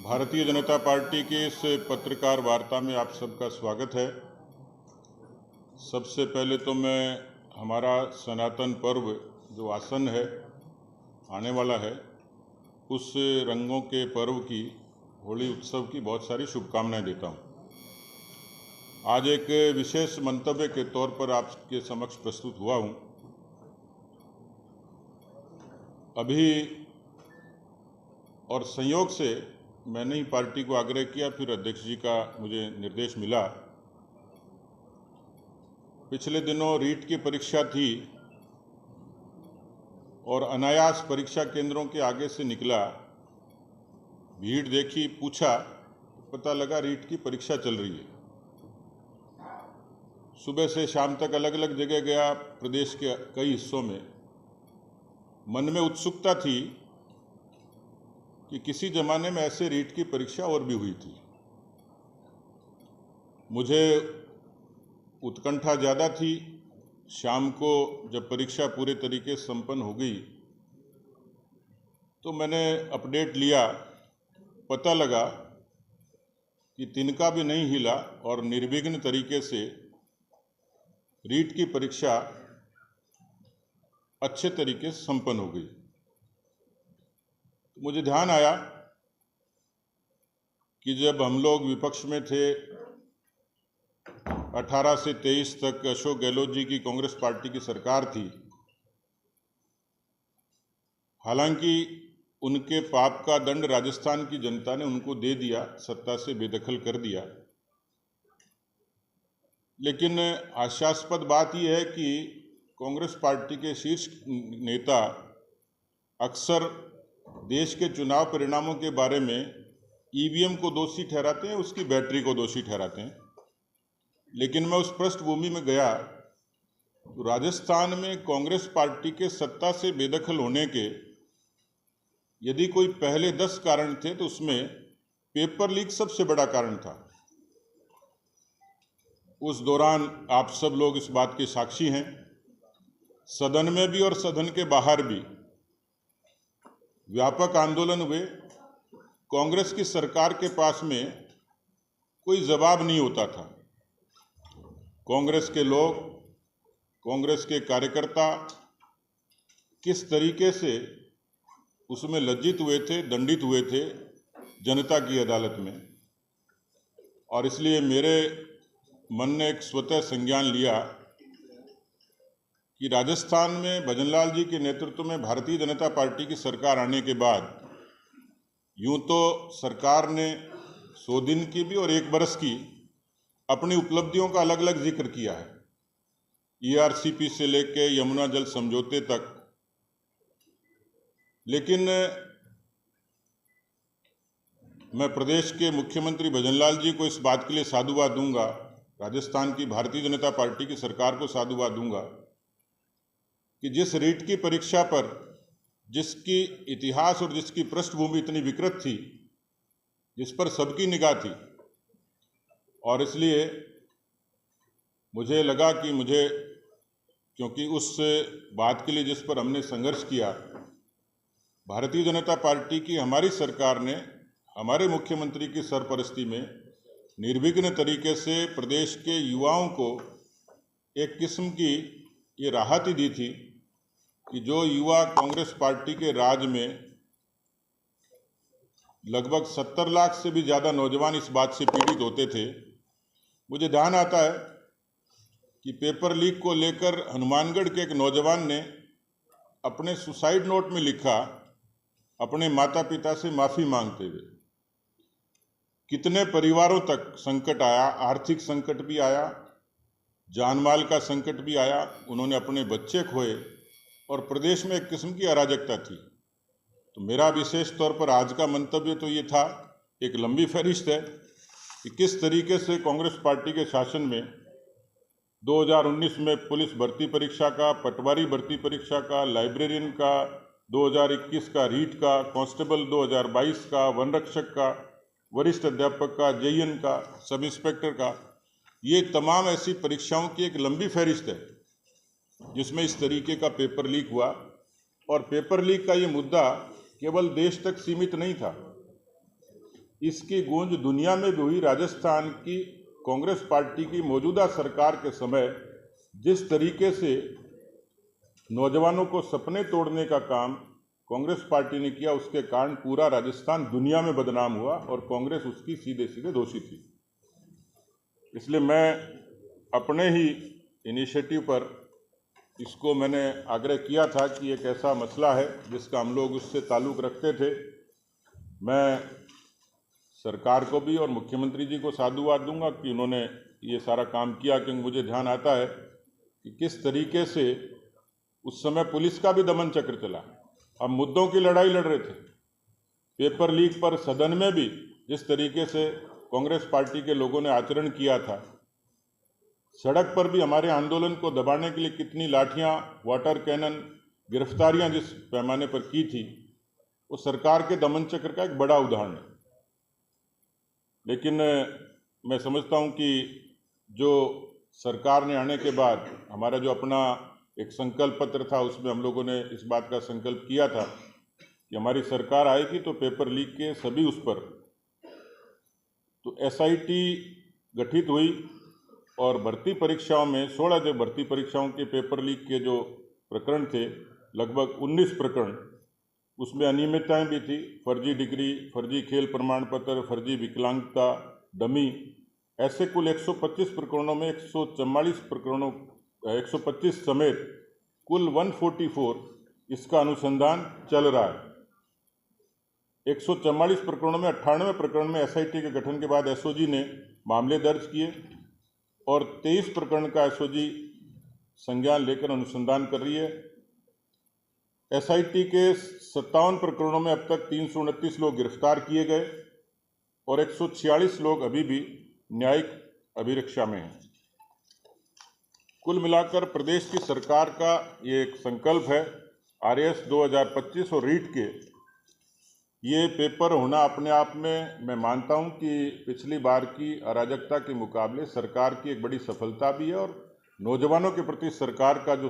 Bharatiya Janata party की इस पत्रकार वार्ता में आप सबका स्वागत है। सबसे पहले तो मैं हमारा सनातन पर्व जो आसन है, आने वाला है, उस रंगों के पर्व की, होली उत्सव की बहुत सारी शुभकामनाएं देता हूं। आज एक विशेष मंतव्य के तौर पर आपके समक्ष प्रस्तुत हुआ हूं। अभी और संयोग से मैंने ही पार्टी को आग्रह किया, फिर अध्यक्ष जी का मुझे निर्देश मिला। पिछले दिनों रीट की परीक्षा थी और अनायास परीक्षा केंद्रों के आगे से निकला, भीड़ देखी, पूछा, पता लगा रीट की परीक्षा चल रही है। सुबह से शाम तक अलग अलग जगह गया, प्रदेश के कई हिस्सों में। मन में उत्सुकता थी कि किसी जमाने में ऐसे रीट की परीक्षा और भी हुई थी। मुझे उत्कंठा ज़्यादा थी। शाम को जब परीक्षा पूरे तरीके से संपन्न हो गई तो मैंने अपडेट लिया, पता लगा कि तिनका भी नहीं हिला और निर्विघ्न तरीके से रीट की परीक्षा अच्छे तरीके से संपन्न हो गई। मुझे ध्यान आया कि जब हम लोग विपक्ष में थे, 18 से 23 तक अशोक गहलोत जी की कांग्रेस पार्टी की सरकार थी। हालांकि उनके पाप का दंड राजस्थान की जनता ने उनको दे दिया, सत्ता से बेदखल कर दिया। लेकिन हास्यास्पद बात यह है कि कांग्रेस पार्टी के शीर्ष नेता अक्सर देश के चुनाव परिणामों के बारे में ईवीएम को दोषी ठहराते हैं, उसकी बैटरी को दोषी ठहराते हैं। लेकिन मैं उस पृष्ठभूमि में गया तो राजस्थान में कांग्रेस पार्टी के सत्ता से बेदखल होने के यदि कोई पहले 10 कारण थे तो उसमें पेपर लीक सबसे बड़ा कारण था। उस दौरान आप सब लोग इस बात के साक्षी हैं, सदन में भी और सदन के बाहर भी व्यापक आंदोलन हुए। कांग्रेस की सरकार के पास में कोई जवाब नहीं होता था। कांग्रेस के लोग, कांग्रेस के कार्यकर्ता किस तरीके से उसमें लज्जित हुए थे, दंडित हुए थे जनता की अदालत में। और इसलिए मेरे मन ने एक स्वतः संज्ञान लिया कि राजस्थान में भजनलाल जी के नेतृत्व में भारतीय जनता पार्टी की सरकार आने के बाद यूं तो सरकार ने 100 दिन की भी और 1 बरस की अपनी उपलब्धियों का अलग अलग जिक्र किया है, ईआरसीपी से लेके यमुना जल समझौते तक। लेकिन मैं प्रदेश के मुख्यमंत्री भजनलाल जी को इस बात के लिए साधुवाद दूंगा, राजस्थान की भारतीय जनता पार्टी की सरकार को साधुवाद दूंगा कि जिस रीट की परीक्षा पर, जिसकी इतिहास और जिसकी पृष्ठभूमि इतनी विकृत थी, जिस पर सबकी निगाह थी, और इसलिए मुझे लगा कि मुझे, क्योंकि उस बात के लिए जिस पर हमने संघर्ष किया, भारतीय जनता पार्टी की हमारी सरकार ने हमारे मुख्यमंत्री की सरपरस्ती में निर्विघ्न तरीके से प्रदेश के युवाओं को एक किस्म की ये राहत ही दी थी कि जो युवा कांग्रेस पार्टी के राज में लगभग 70 लाख से भी ज़्यादा नौजवान इस बात से पीड़ित होते थे। मुझे ध्यान आता है कि पेपर लीक को लेकर हनुमानगढ़ के एक नौजवान ने अपने सुसाइड नोट में लिखा, अपने माता पिता से माफ़ी मांगते हुए। कितने परिवारों तक संकट आया, आर्थिक संकट भी आया, जानमाल का संकट भी आया, उन्होंने अपने बच्चे खोए और प्रदेश में एक किस्म की अराजकता थी। तो मेरा विशेष तौर पर आज का मंतव्य तो ये था, एक लंबी फहरिस्त है कि किस तरीके से कांग्रेस पार्टी के शासन में 2019 में पुलिस भर्ती परीक्षा का, पटवारी भर्ती परीक्षा का, लाइब्रेरियन का, 2021 का रीट का, कांस्टेबल 2022 का, वन रक्षक का, वरिष्ठ अध्यापक का, जेईएन का, सब इंस्पेक्टर का, ये तमाम ऐसी परीक्षाओं की एक लंबी फहरिस्त है जिसमें इस तरीके का पेपर लीक हुआ। और पेपर लीक का ये मुद्दा केवल देश तक सीमित नहीं था, इसकी गूंज दुनिया में भी हुई। राजस्थान की कांग्रेस पार्टी की मौजूदा सरकार के समय जिस तरीके से नौजवानों को सपने तोड़ने का काम कांग्रेस पार्टी ने किया, उसके कारण पूरा राजस्थान दुनिया में बदनाम हुआ और कांग्रेस उसकी सीधे सीधे दोषी थी। इसलिए मैं अपने ही इनिशिएटिव पर इसको मैंने आग्रह किया था कि एक ऐसा मसला है जिसका हम लोग उससे ताल्लुक़ रखते थे। मैं सरकार को भी और मुख्यमंत्री जी को साधुवाद दूंगा कि उन्होंने ये सारा काम किया, क्योंकि मुझे ध्यान आता है कि किस तरीके से उस समय पुलिस का भी दमन चक्र चला। हम मुद्दों की लड़ाई लड़ रहे थे। पेपर लीक पर सदन में भी जिस तरीके से कांग्रेस पार्टी के लोगों ने आचरण किया था, सड़क पर भी हमारे आंदोलन को दबाने के लिए कितनी लाठियां, वाटर कैनन, गिरफ्तारियां जिस पैमाने पर की थी, वो सरकार के दमन चक्र का एक बड़ा उदाहरण है। लेकिन मैं समझता हूं कि जो सरकार ने आने के बाद हमारा जो अपना एक संकल्प पत्र था, उसमें हम लोगों ने इस बात का संकल्प किया था कि हमारी सरकार आएगी तो पेपर लीक के सभी उस पर तो SIT गठित हुई और भर्ती परीक्षाओं में 16 जो भर्ती परीक्षाओं के पेपर लीक के जो प्रकरण थे, लगभग 19 प्रकरण, उसमें अनियमितताएं भी थी। फर्जी डिग्री, फर्जी खेल प्रमाण पत्र, फर्जी विकलांगता, डमी, ऐसे कुल 125 प्रकरणों में 125 समेत कुल 144 इसका अनुसंधान चल रहा है। 144 प्रकरणों में 98 प्रकरण में SIT के गठन के बाद SOG ने मामले दर्ज किए और 23 प्रकरण का SOG संज्ञान लेकर अनुसंधान कर रही है। SIT के 57 प्रकरणों में अब तक 329 लोग गिरफ्तार किए गए और 146 लोग अभी भी न्यायिक अभिरक्षा में हैं। कुल मिलाकर प्रदेश की सरकार का ये एक संकल्प है, RAS 2025 और रीट के ये पेपर होना अपने आप में मैं मानता हूं कि पिछली बार की अराजकता के मुकाबले सरकार की एक बड़ी सफलता भी है और नौजवानों के प्रति सरकार का जो